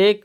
1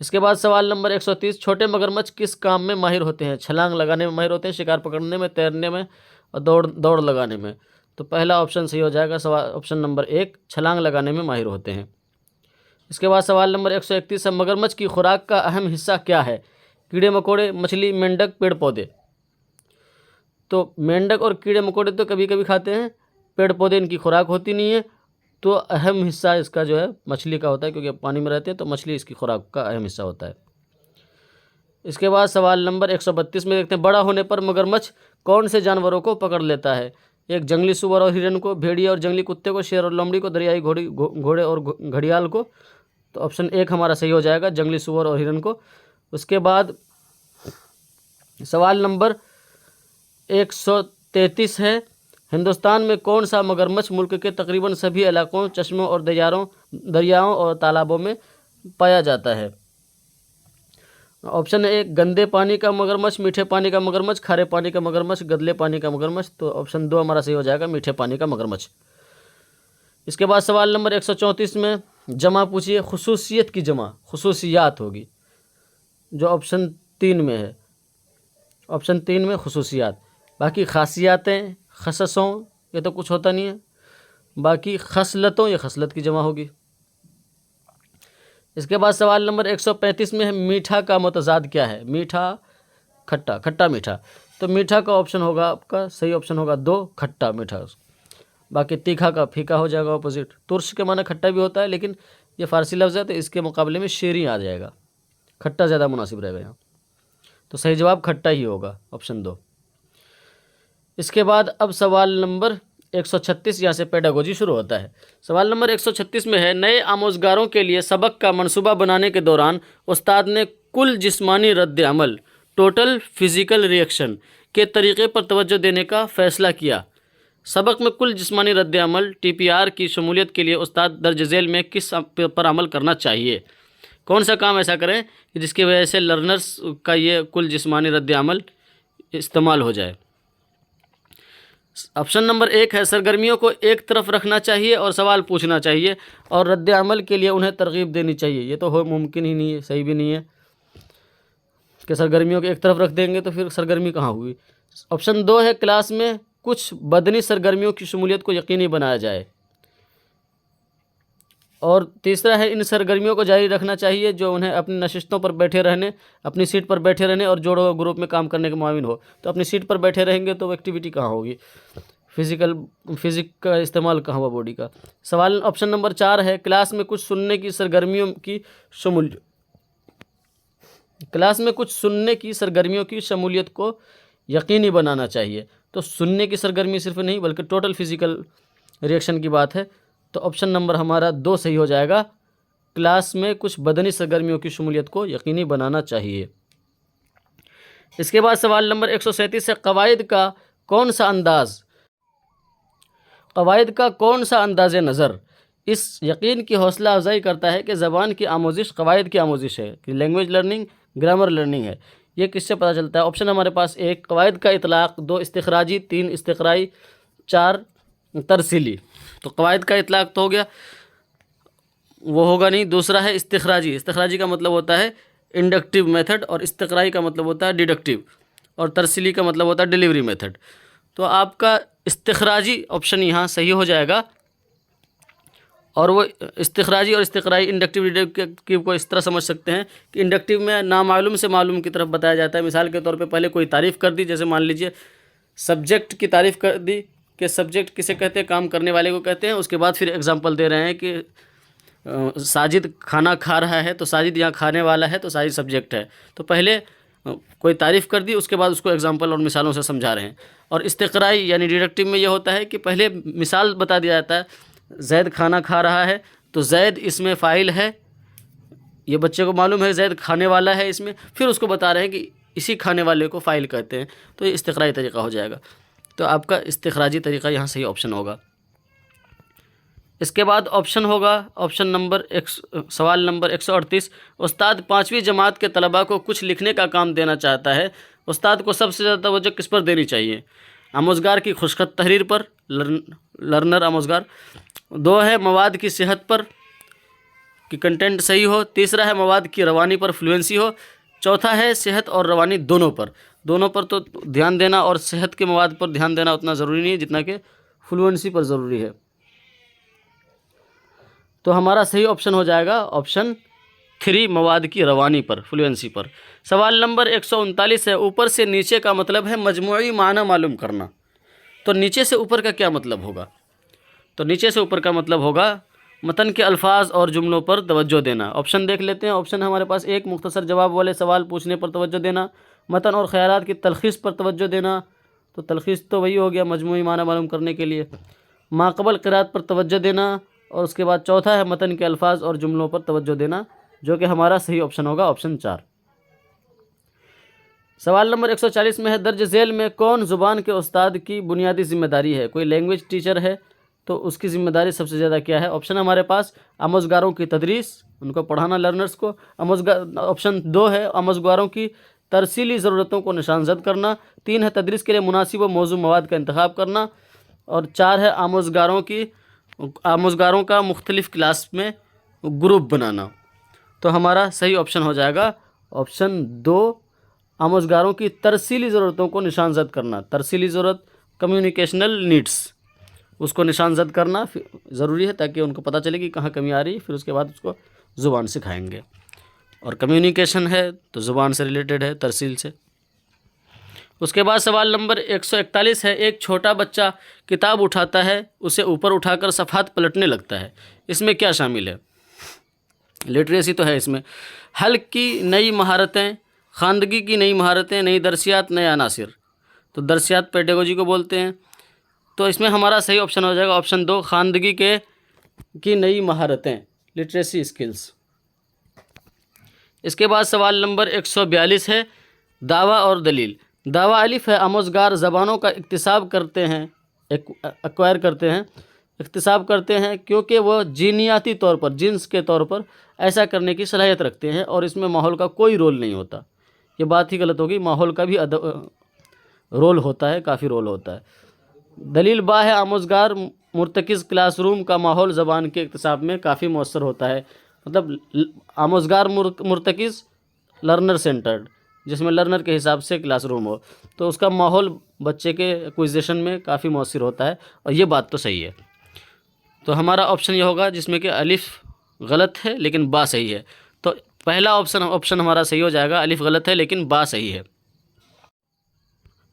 اس کے بعد سوال نمبر 130، چھوٹے مگرمچھ کس کام میں ماہر ہوتے ہیں؟ چھلانگ لگانے میں ماہر ہوتے ہیں، شکار پکڑنے میں، تیرنے میں اور دوڑ لگانے میں۔ تو پہلا آپشن صحیح ہو جائے گا، آپشن نمبر 1 چھلانگ لگانے میں ماہر ہوتے ہیں۔ اس کے بعد سوال نمبر 131 ہے، مگرمچھ کی خوراک کا اہم حصہ کیا ہے؟ کیڑے مکوڑے، مچھلی، مینڈک، پیڑ پودے۔ تو مینڈک اور کیڑے مکوڑے تو کبھی کبھی کھاتے ہیں، پیڑ پودے ان کی خوراک ہوتی نہیں ہے، تو اہم حصہ اس کا جو ہے مچھلی کا ہوتا ہے، کیونکہ پانی میں رہتے ہیں تو مچھلی اس کی خوراک کا اہم حصہ ہوتا ہے۔ اس کے بعد سوال نمبر 132 میں دیکھتے ہیں، بڑا ہونے پر مگرمچھ کون سے جانوروں کو پکڑ لیتا ہے؟ ایک جنگلی سور اور ہرن کو، بھیڑیا اور جنگلی کتے کو، شیر اور لومڑی کو، دریائی گھوڑے اور گھڑیال کو۔ تو آپشن 1 ہمارا صحیح ہو جائے گا، جنگلی سور اور ہرن کو۔ اس کے بعد سوال نمبر 133 ہے، ہندوستان میں کون سا مگرمچھ ملک کے تقریباً سبھی علاقوں، چشموں اور دریاؤں اور تالابوں میں پایا جاتا ہے؟ آپشن 1 گندے پانی کا مگرمچھ، میٹھے پانی کا مگرمچھ، کھارے پانی کا مگرمچھ، گدلے پانی کا مگرمچھ۔ تو آپشن 2 ہمارا صحیح ہو جائے گا، میٹھے پانی کا مگرمچھ۔ اس کے بعد سوال نمبر 134 میں جمع پوچھیے، خصوصیت کی جمع خصوصیات ہوگی، جو آپشن 3 میں ہے، آپشن 3 میں خصوصیات۔ باقی خاصیاتیں، خصصوں، یہ تو کچھ ہوتا نہیں ہے۔ باقی خصلتوں، یہ خصلت کی جمع ہوگی۔ اس کے بعد سوال نمبر 135 میں ہے، میٹھا کا متضاد کیا ہے؟ میٹھا، کھٹا، کھٹا میٹھا۔ تو میٹھا کا آپشن ہوگا آپ کا صحیح آپشن ہوگا 2 کھٹا میٹھا۔ باقی تیکھا کا پھیکا ہو جائے گا اپوزٹ۔ ترش کے معنی کھٹا بھی ہوتا ہے، لیکن یہ فارسی لفظ ہے تو اس کے مقابلے میں شیریں آ جائے گا، کھٹا زیادہ مناسب رہے گا یہاں۔ تو صحیح جواب کھٹا ہی ہوگا، آپشن 2۔ اس کے بعد اب سوال نمبر 136، یہاں سے پیڈاگوجی شروع ہوتا ہے۔ سوال نمبر 136 میں ہے، نئے آموزگاروں کے لیے سبق کا منصوبہ بنانے کے دوران استاد نے کل جسمانی رد عمل ٹوٹل فزیکل ریئیکشن کے طریقے پر توجہ دینے کا فیصلہ کیا۔ سبق میں کل جسمانی رد عمل TPR کی شمولیت کے لیے استاد درج ذیل میں کس پر عمل کرنا چاہیے؟ کون سا کام ایسا کریں کہ جس کی وجہ سے لرنرز کا یہ کل جسمانی رد عمل استعمال ہو جائے؟ آپشن نمبر 1 ہے، سرگرمیوں کو ایک طرف رکھنا چاہیے اور سوال پوچھنا چاہیے اور رد عمل کے لیے انہیں ترغیب دینی چاہیے۔ یہ تو ممکن ہی نہیں ہے، صحیح بھی نہیں ہے کہ سرگرمیوں کو ایک طرف رکھ دیں گے تو پھر سرگرمی کہاں ہوئی۔ آپشن 2 ہے، کلاس میں کچھ بدنی سرگرمیوں کی شمولیت کو یقینی بنایا جائے۔ اور تیسرا ہے، ان سرگرمیوں کو جاری رکھنا چاہیے جو انہیں اپنی نشستوں پر بیٹھے رہنے، اپنی سیٹ پر بیٹھے رہنے اور جوڑوں گروپ میں کام کرنے کے معاون ہو۔ تو اپنی سیٹ پر بیٹھے رہیں گے تو ایکٹیویٹی کہاں ہوگی، فزک کا استعمال کہاں ہوا باڈی کا۔ سوال آپشن نمبر 4 ہے، کلاس میں کچھ سننے کی سرگرمیوں کی شمولیت کو یقینی بنانا چاہیے۔ تو سننے کی سرگرمی صرف نہیں بلکہ ٹوٹل فزیکل ریئیکشن کی بات ہے۔ تو آپشن نمبر ہمارا 2 صحیح ہو جائے گا، کلاس میں کچھ بدنی سرگرمیوں کی شمولیت کو یقینی بنانا چاہیے۔ اس کے بعد سوال نمبر 137 ہے، قواعد کا کون سا انداز نظر اس یقین کی حوصلہ افزائی کرتا ہے کہ زبان کی آموزش قواعد کی آموزش ہے، کہ لینگویج لرننگ گرامر لرننگ ہے؟ یہ کس سے پتہ چلتا ہے؟ آپشن ہمارے پاس 1 قواعد کا اطلاق، 2 استخراجی، 3 استقرائی، 4 ترسیلی۔ تو قواعد کا اطلاق تو ہو گیا، وہ ہوگا نہیں۔ دوسرا ہے استخراجی، استخراجی کا مطلب ہوتا ہے انڈکٹیو میتھڈ، اور استقرائی کا مطلب ہوتا ہے ڈیڈکٹیو، اور ترسیلی کا مطلب ہوتا ہے ڈیلیوری میتھڈ۔ تو آپ کا استخراجی آپشن یہاں صحیح ہو جائے گا، اور وہ استخراجی اور استقرائی انڈکٹیو ڈیڈکٹیو کو اس طرح سمجھ سکتے ہیں کہ انڈکٹیو میں نامعلوم سے معلوم کی طرف بتایا جاتا ہے۔ مثال کے طور پہ پہلے کوئی تعریف کر دی، جیسے مان لیجئے سبجیکٹ کی تعریف کر دی کہ سبجیکٹ کسے کہتے ہیں، کام کرنے والے کو کہتے ہیں۔ اس کے بعد پھر اگزامپل دے رہے ہیں کہ ساجد کھانا کھا رہا ہے، تو ساجد یہاں کھانے والا ہے، تو ساجد سبجیکٹ ہے۔ تو پہلے کوئی تعریف کر دی، اس کے بعد اس کو اگزامپل اور مثالوں سے سمجھا رہے ہیں۔ اور استقرائی یعنی ڈیڈکٹیو میں یہ ہوتا ہے کہ پہلے مثال بتا دیا جاتا ہے، زید کھانا کھا رہا ہے، تو زید اس میں فاعل ہے، یہ بچے کو معلوم ہے زید کھانے والا ہے اس میں، پھر اس کو بتا رہے ہیں کہ اسی کھانے والے کو فاعل کہتے ہیں۔ تو یہ استقرائی طریقہ ہو جائے گا۔ تو آپ کا استخراجی طریقہ یہاں صحیح آپشن ہوگا۔ اس کے بعد آپشن ہوگا آپشن نمبر سوال نمبر 138، استاد 5ویں جماعت کے طلباء کو کچھ لکھنے کا کام دینا چاہتا ہے، استاد کو سب سے زیادہ توجہ کس پر دینی چاہیے؟ آموزگار کی خوشخط تحریر پر، لرنر آموزگار۔ 2 ہے مواد کی صحت پر، کی کنٹینٹ صحیح ہو، تیسرا ہے مواد کی روانی پر فلوئنسی ہو، چوتھا ہے صحت اور روانی دونوں پر تو دھیان دینا، اور صحت کے مواد پر دھیان دینا اتنا ضروری نہیں ہے جتنا کہ فلوئنسی پر ضروری ہے۔ تو ہمارا صحیح آپشن ہو جائے گا آپشن 3، مواد کی روانی پر، فلوئنسی پر۔ سوال نمبر 139 ہے، اوپر سے نیچے کا مطلب ہے مجموعی معنی معلوم کرنا۔ تو نیچے سے اوپر کا کیا مطلب ہوگا؟ تو نیچے سے اوپر کا مطلب ہوگا متن کے الفاظ اور جملوں پر توجہ دینا۔ آپشن دیکھ لیتے ہیں۔ آپشن ہمارے پاس 1، مختصر جواب والے سوال پوچھنے پر توجہ دینا، متن اور خیالات کی تلخیص پر توجہ دینا، تو تلخیص تو وہی ہو گیا مجموعی معنی معلوم کرنے کے لیے، ماقبل قرات پر توجہ دینا، اور اس کے بعد چوتھا ہے متن کے الفاظ اور جملوں پر توجہ دینا، جو کہ ہمارا صحیح آپشن ہوگا آپشن 4۔ سوال نمبر 140 میں ہے، درج ذیل میں کون زبان کے استاد کی بنیادی ذمہ داری ہے؟ کوئی لینگویج ٹیچر ہے تو اس کی ذمہ داری سب سے زیادہ کیا ہے؟ آپشن ہمارے پاس آموزگاروں کی تدریس، ان کو پڑھانا، لرنرز کو۔ آپشن 2 ہے آموزگاروں کی ترسیلی ضرورتوں کو نشان زد کرنا، 3 ہے تدریس کے لیے مناسب و موزوں مواد کا انتخاب کرنا، اور 4 ہے آموزگاروں کا مختلف کلاس میں گروپ بنانا۔ تو ہمارا صحیح آپشن ہو جائے گا آپشن 2، آموزگاروں کی ترسیلی ضرورتوں کو نشان زد کرنا۔ ترسیلی ضرورت کمیونیکیشنل نیڈس، اس کو نشان زد کرنا ضروری ہے تاکہ ان کو پتہ چلے کہ کہاں کمی آ رہی ہے، پھر اس کے بعد اس کو زبان سکھائیں گے۔ اور کمیونیکیشن ہے تو زبان سے ریلیٹڈ ہے، ترسیل سے۔ اس کے بعد سوال نمبر 141 ہے، ایک چھوٹا بچہ کتاب اٹھاتا ہے، اسے اوپر اٹھا کر صفحات پلٹنے لگتا ہے، اس میں کیا شامل ہے؟ لٹریسی تو ہے اس میں۔ حل کی نئی مہارتیں، خواندگی کی نئی مہارتیں، نئی درسیات، نئے عناصر۔ تو درسیات پیڈاگوجی کو بولتے ہیں، تو اس میں ہمارا صحیح آپشن ہو جائے گا آپشن 2، خواندگی کی نئی مہارتیں، لٹریسی اسکلز۔ اس کے بعد سوال نمبر 142 ہے، دعویٰ اور دلیل۔ دعویٰ الف ہے، آموزگار زبانوں کا اکتساب کرتے ہیں، اکتساب کرتے ہیں کیونکہ وہ جینیاتی طور پر، جنس کے طور پر ایسا کرنے کی صلاحیت رکھتے ہیں، اور اس میں ماحول کا کوئی رول نہیں ہوتا۔ یہ بات ہی غلط ہوگی، ماحول کا بھی رول ہوتا ہے، کافی رول ہوتا ہے۔ دلیل با ہے، آموزگار مرتکز کلاس روم کا ماحول زبان کے اکتساب میں کافی مؤثر ہوتا ہے، مطلب آموزگار مرتکز لرنر سینٹرڈ، جس میں لرنر کے حساب سے کلاس روم ہو، تو اس کا ماحول بچے کے ایکویزیشن میں کافی مؤثر ہوتا ہے، اور یہ بات تو صحیح ہے۔ تو ہمارا آپشن یہ ہوگا جس میں کہ الف غلط ہے لیکن با صحیح ہے، تو پہلا آپشن ہمارا صحیح ہو جائے گا، الف غلط ہے لیکن با صحیح ہے۔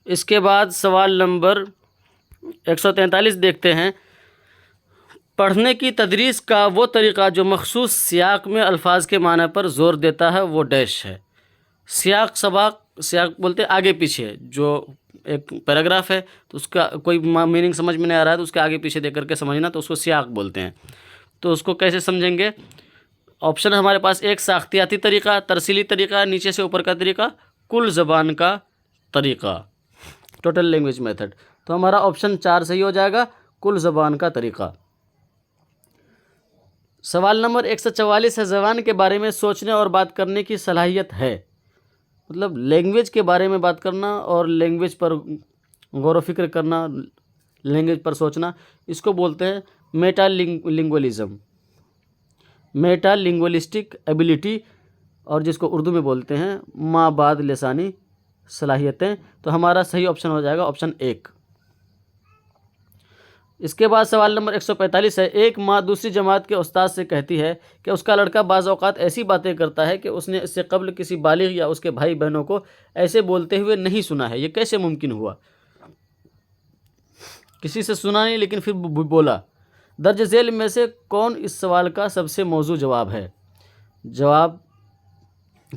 اس کے بعد سوال نمبر 143 دیکھتے ہیں، پڑھنے کی تدریس کا وہ طریقہ جو مخصوص سیاق میں الفاظ کے معنی پر زور دیتا ہے وہ ڈیش ہے۔ سیاق بولتے ہیں آگے پیچھے، جو ایک پیراگراف ہے تو اس کا کوئی میننگ سمجھ میں نہیں آ رہا ہے تو اس کے آگے پیچھے دیکھ کر کے سمجھنا، تو اس کو سیاق بولتے ہیں۔ تو اس کو کیسے سمجھیں گے؟ آپشن ہمارے پاس 1، ساختیاتی طریقہ، ترسیلی طریقہ، نیچے سے اوپر کا طریقہ، کل زبان کا طریقہ، ٹوٹل لینگویج میتھڈ۔ تو ہمارا آپشن 4 صحیح ہو جائے گا، کل زبان کا طریقہ۔ سوال نمبر 144 ہے، زبان کے بارے میں سوچنے اور بات کرنے کی صلاحیت ہے، مطلب لینگویج کے بارے میں بات کرنا اور لینگویج پر غور و فکر کرنا، لینگویج پر سوچنا، اس کو بولتے ہیں میٹا لنگولیزم، میٹا لنگوسٹک ایبیلٹی، اور جس کو اردو میں بولتے ہیں ماں بعد لسانی صلاحیتیں۔ تو ہمارا صحیح آپشن ہو جائے گا آپشن 1۔ اس کے بعد سوال نمبر 145 ہے، ایک ماں دوسری جماعت کے استاد سے کہتی ہے کہ اس کا لڑکا بعض اوقات ایسی باتیں کرتا ہے کہ اس نے اس سے قبل کسی بالغ یا اس کے بھائی بہنوں کو ایسے بولتے ہوئے نہیں سنا ہے، یہ کیسے ممکن ہوا؟ کسی سے سنا نہیں لیکن پھر بولا۔ درج ذیل میں سے کون اس سوال کا سب سے موزوں جواب ہے؟ جواب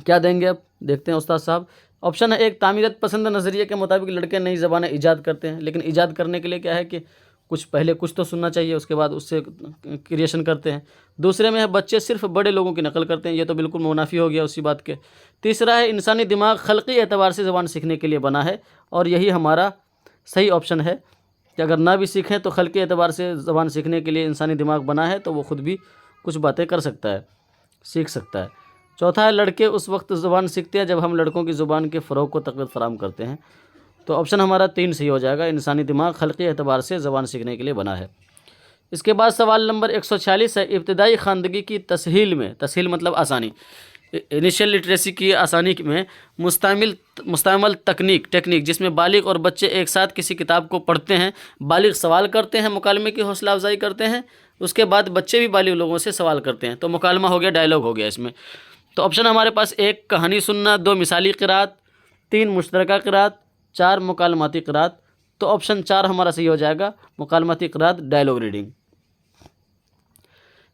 کیا دیں گے؟ اب دیکھتے ہیں استاد صاحب۔ آپشن ہے 1، تعمیرات پسند نظریے کے مطابق لڑکے نئی زبانیں ایجاد کرتے ہیں، لیکن ایجاد کرنے کے لیے کیا ہے کہ پہلے کچھ تو سننا چاہیے، اس کے بعد اس سے کریشن کرتے ہیں۔ دوسرے میں ہے بچے صرف بڑے لوگوں کی نقل کرتے ہیں، یہ تو بالکل منافی ہو گیا اسی بات کے۔ تیسرا ہے انسانی دماغ خلقی اعتبار سے زبان سیکھنے کے لیے بنا ہے، اور یہی ہمارا صحیح آپشن ہے کہ اگر نہ بھی سیکھیں تو خلقی اعتبار سے زبان سیکھنے کے لیے انسانی دماغ بنا ہے، تو وہ خود بھی کچھ باتیں کر سکتا ہے، سیکھ سکتا ہے۔ چوتھا ہے لڑکے اس وقت زبان سیکھتے ہیں جب ہم لڑکوں کی زبان کے فروغ کو تقویت فراہم کرتے ہیں۔ تو آپشن ہمارا 3 صحیح ہو جائے گا، انسانی دماغ خلقی اعتبار سے زبان سیکھنے کے لیے بنا ہے۔ اس کے بعد سوال نمبر 146 ہے، ابتدائی خواندگی کی تسہیل میں، تسہیل مطلب آسانی، انیشیل لٹریسی کی آسانی میں مستعمل ٹیکنیک جس میں بالغ اور بچے ایک ساتھ کسی کتاب کو پڑھتے ہیں، بالغ سوال کرتے ہیں، مکالمے کی حوصلہ افزائی کرتے ہیں، اس کے بعد بچے بھی بالغ لوگوں سے سوال کرتے ہیں، تو مکالمہ ہو گیا، ڈائلاگ ہو گیا اس میں۔ تو آپشن ہمارے پاس 1 کہانی سننا، 2 مثالی قرأت، 3 مشترکہ قرأت، 4 مکالماتی قرأت۔ تو آپشن 4 ہمارا صحیح ہو جائے گا، مکالماتی قرأت، ڈائلاگ ریڈنگ۔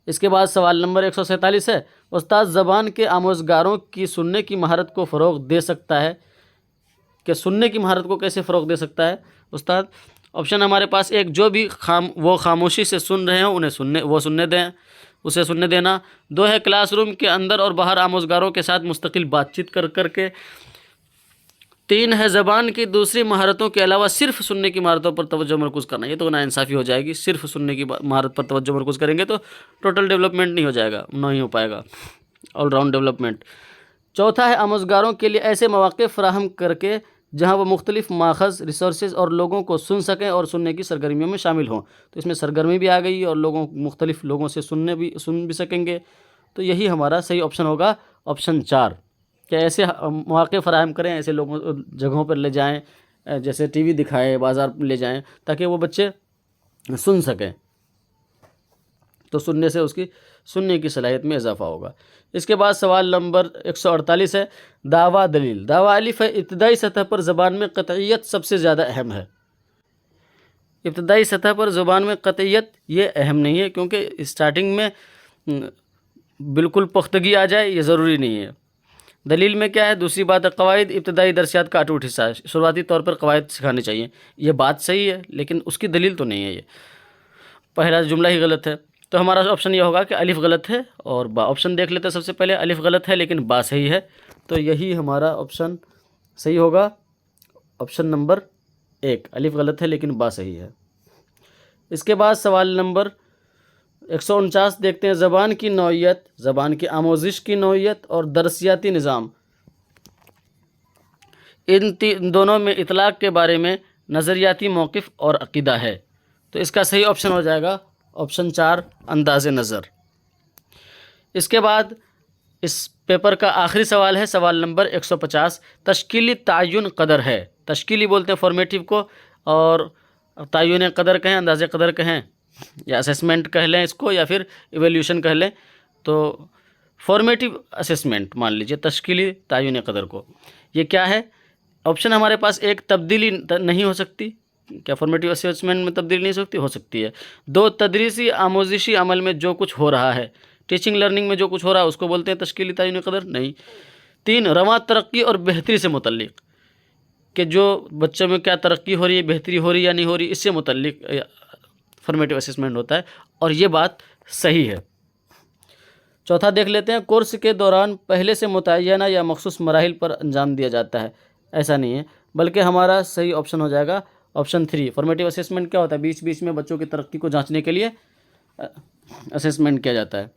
اس کے بعد سوال نمبر 147 ہے، استاد زبان کے آموزگاروں کی سننے کی مہارت کو فروغ دے سکتا ہے، کہ سننے کی مہارت کو کیسے فروغ دے سکتا ہے استاد؟ آپشن ہمارے پاس 1 جو بھی وہ خاموشی سے سن رہے ہوں اسے سننے دینا، 2 ہے کلاس روم کے اندر اور باہر آموزگاروں کے ساتھ مستقل بات چیت کر کے، 3 ہے زبان کی دوسری مہارتوں کے علاوہ صرف سننے کی مہارتوں پر توجہ مرکوز کرنا۔ یہ تو ناانصافی ہو جائے گی، صرف سننے کی مہارت پر توجہ مرکوز کریں گے تو ٹوٹل ڈیولپمنٹ نہیں ہو پائے گا، آل راؤنڈ ڈیولپمنٹ۔ 4 ہے آموزگاروں کے لیے ایسے مواقع فراہم کر کے جہاں وہ مختلف ماخذ، ریسورسز اور لوگوں کو سن سکیں اور سننے کی سرگرمیوں میں شامل ہوں۔ تو اس میں سرگرمی بھی آ گئی اور مختلف لوگوں سے سن بھی سکیں گے، تو یہی ہمارا صحیح آپشن ہوگا، آپشن 4، کہ ایسے مواقع فراہم کریں، ایسے جگہوں پر لے جائیں، جیسے ٹی وی دکھائیں، بازار لے جائیں، تاکہ وہ بچے سن سکیں، تو سننے سے اس کی سننے کی صلاحیت میں اضافہ ہوگا۔ اس کے بعد سوال نمبر 148 ہے، دعویٰ دلیل۔ دعویٰ الف ہے، ابتدائی سطح پر زبان میں قطعیت سب سے زیادہ اہم ہے۔ ابتدائی سطح پر زبان میں قطعیت یہ اہم نہیں ہے، کیونکہ اسٹارٹنگ میں بالکل پختگی آ جائے یہ ضروری نہیں ہے۔ دلیل میں کیا ہے؟ دوسری بات ہے، قواعد ابتدائی درسیات کا اٹوٹ حصہ ہے، شروعاتی طور پر قواعد سکھانے چاہیے، یہ بات صحیح ہے لیکن اس کی دلیل تو نہیں ہے، یہ پہلا جملہ ہی غلط ہے۔ تو ہمارا آپشن یہ ہوگا کہ الف غلط ہے اور با۔ آپشن دیکھ لیتے ہیں سب سے پہلے، الف غلط ہے لیکن با صحیح ہے، تو یہی ہمارا آپشن صحیح ہوگا، آپشن نمبر 1، الف غلط ہے لیکن با صحیح ہے۔ اس کے بعد سوال نمبر 149 دیکھتے ہیں، زبان کی نوعیت، زبان کی آموزش کی نوعیت اور درسیاتی نظام، ان دونوں میں اطلاق کے بارے میں نظریاتی موقف اور عقیدہ ہے، تو اس کا صحیح آپشن ہو جائے گا آپشن 4، انداز نظر۔ اس کے بعد اس پیپر کا آخری سوال ہے، سوال نمبر 150، تشکیلی تعین قدر ہے۔ تشکیلی بولتے ہیں فارمیٹیو کو، اور تعین قدر کہیں، انداز قدر کہیں، یا اسیسمنٹ کہہ لیں اس کو، یا پھر ایویلیوشن کہہ لیں، تو فارمیٹیو اسیسمنٹ مان لیجئے تشکیلی تعین قدر کو۔ یہ کیا ہے؟ آپشن ہمارے پاس 1، تبدیلی نہیں ہو سکتی، کیا فارمیٹیو اسیسمنٹ میں تبدیلی نہیں ہو سکتی ہے۔ 2، تدریسی آموزشی عمل میں جو کچھ ہو رہا ہے، ٹیچنگ لرننگ میں جو کچھ ہو رہا ہے اس کو بولتے ہیں تشکیلی تعین قدر، نہیں۔ 3، رواں ترقی اور بہتری سے متعلق، کہ جو بچوں میں کیا ترقی ہو رہی ہے، بہتری ہو رہی ہے یا نہیں ہو رہی، اس سے متعلق فارمیٹیو اسیسمنٹ ہوتا ہے، اور یہ بات صحیح ہے۔ 4 دیکھ لیتے ہیں، کورس کے دوران پہلے سے متعینہ یا مخصوص مراحل پر انجام دیا جاتا ہے، ایسا نہیں ہے، بلکہ ہمارا صحیح آپشن ہو جائے گا آپشن 3۔ فارمیٹیو اسیسمنٹ کیا ہوتا ہے؟ بیچ بیچ میں بچوں کی ترقی کو جانچنے کے لیے اسیسمنٹ کیا جاتا ہے۔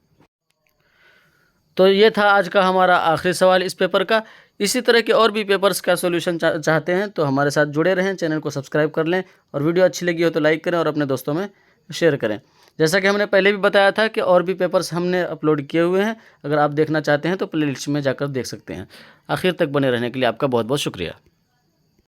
تو یہ تھا آج کا ہمارا آخری سوال اس پیپر کا۔ اسی طرح کے اور بھی پیپرز کا سولوشن چاہتے ہیں تو ہمارے ساتھ جڑے رہیں، چینل کو سبسکرائب کر لیں، اور ویڈیو اچھی لگی ہو تو لائک کریں اور اپنے دوستوں میں شیئر کریں۔ جیسا کہ ہم نے پہلے بھی بتایا تھا کہ اور بھی پیپرز ہم نے اپلوڈ کیے ہوئے ہیں، اگر آپ دیکھنا چاہتے ہیں تو پلے لسٹ میں جا کر دیکھ سکتے ہیں۔ آخر تک بنے رہنے کے لیے آپ کا بہت بہت شکریہ۔